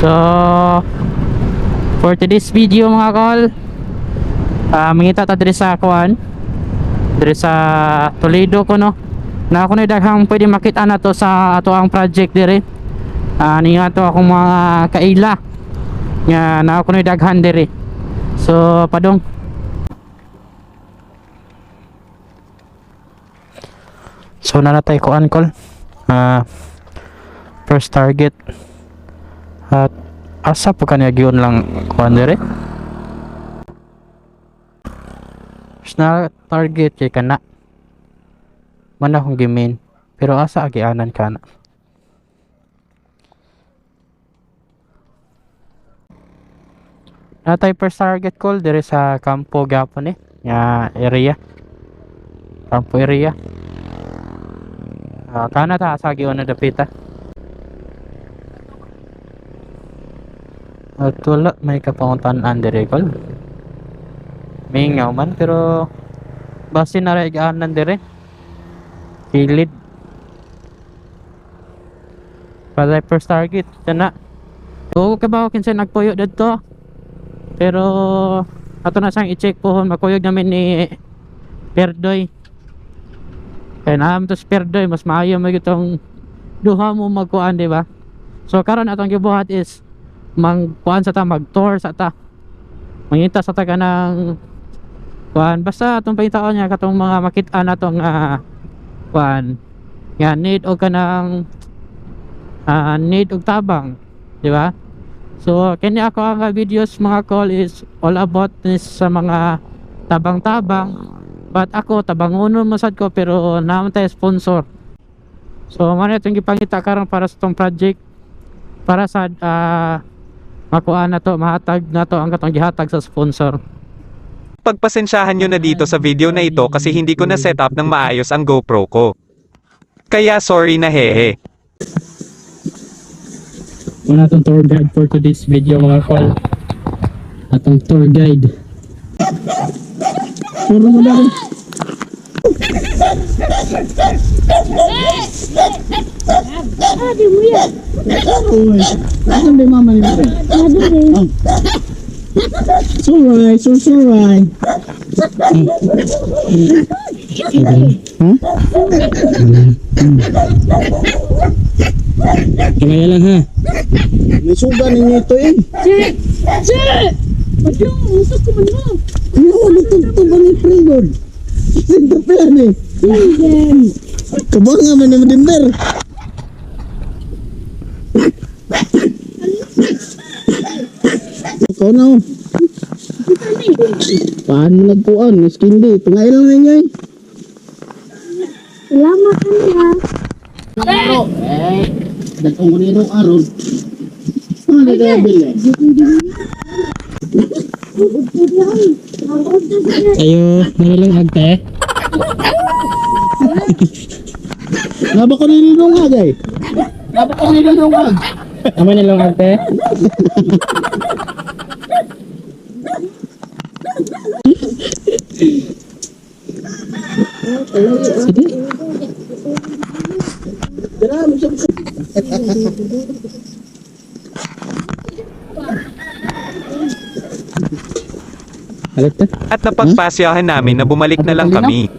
So for today's video mga kol, mangita ta diri sa kuan, diri sa Toledo ko no, na ako na daghang pwede makita na to sa ato ang project diri. Niya to akong mga kaila nga na ako na daghan diri. So padong so nanatay ko ankol first target at asa po kanya giyon lang kuan diri first na target kay kana man akong gimin pero asa agianan kana natay first target call diri sa Campo gapon nga area, Campo area. Kana ta sa giyon na dapita. At wala may kapangutan-an diri call. Mingaw man pero base na ra igaanan diri. Kilid. Para first target kana. O kabaw kinsa nagpuyo didto. Pero ato na sang i-check pohon makuyog namin ni Perdoy. Kaya naam to Perdoy mas maayo mo itong duha mo magkuan, di ba? So karon atong gibuhat is magkuan sa ta, mag-tour sa ta. Mangita sa ta kanang kuan basta atong pangitaon niya katong mga makita na tong kuan. Nga need og kanang need og tabang, di ba? So kini ako ang videos mga call is all about this sa mga tabang-tabang, but ako tabangonon masad ko pero naman tayo sponsor. So man itong gipangita karon para sa tong project para sa makuha na to, mahatag na to ang katong gihatag sa sponsor. Pagpasensyahan nyo na dito sa video na ito kasi hindi ko na set up ng maayos ang GoPro ko. Kaya sorry na hehe. Muna itong tour guide for today's video mga call. Atong tour guide. Puro mo lang. Di mo yan. Asan ba mama nila? Suray, suray. Kaya lang ha. May suga ninyo ito eh. Che! Ba't usap ko man mo? Ano ko nagtugto ba ni Freegon? Sinta pa yan eh. Freegon! Kabang nga man naman din der. Ikaw na oh. Paano nagkuhan? Skin day. Pangailan na niya eh. Salamat ka Pero, datong ko nito aron. Ano ka bili? Ayo, nalilang agte. Naba ko nito nga gay. Naba ko nito nga. Ama nilang agte. Sige. Alita? At napagpasyahan namin na bumalik na lang kami.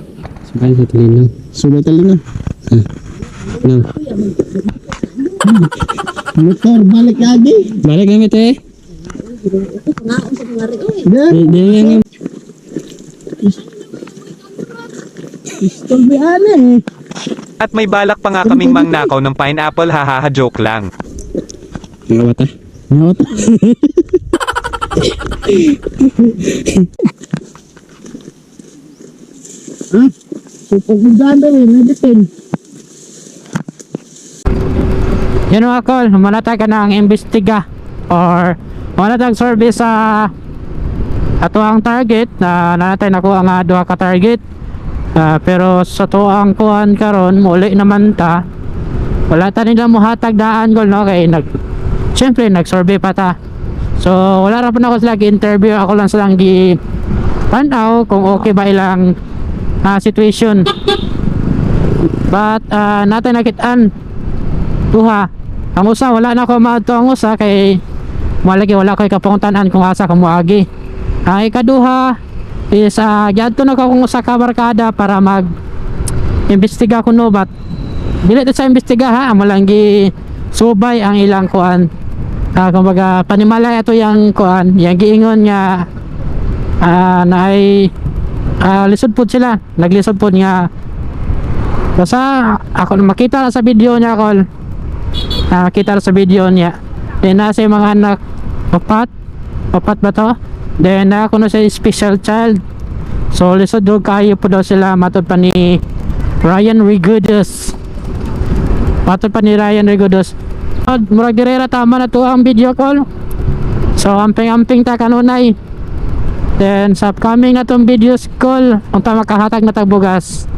Subay sa talino. Subay talino. No. Motor balik lagi. Balik kami te. Di yang Pistol bihan eh. At may balak pa nga kaming mangnakaw ng pineapple, hahaha, joke lang. ngawat ah. Ngawat. Supog mo dyan daw eh. Naditin. Yan mga call, manatay ka na ang imbestiga or manatag service sa ato ang target na nanatay nakuha nga duha ka target. Pero sa to ang kuhan karon muli naman ta wala ta nila muhatag daan gol no kay syempre nag-survey pa ta. So wala ra pa na ako sila gi-interview, ako lang silang gi-panaw kung okay ba ilang situation. But natin nakitaan duha. Ang usa wala na ko maadto ang usa kay malagi wala ko'y kapuntanan kung asa ko moagi. Ang ikaduha is gyadto na ko kung sa kabarkada para mag imbestiga kuno bat dili ta sa imbestiga ha amo lang gi subay ang ilang kuan. Kumbaga panimalay ato yang kuan yang giingon nga naay lisod pod sila, naglisod pod nga basta ako makita na sa video niya ako nakita na sa video niya. Then nasa yung mga anak papat ba to, then ako na sa special child, so lisod do kayo po daw sila matod pa ni Ryan Regudos. Murag direra tama na to ang video call, so amping ta kanunay. Then sa upcoming na tong videos call unta makahatag na tagbugas.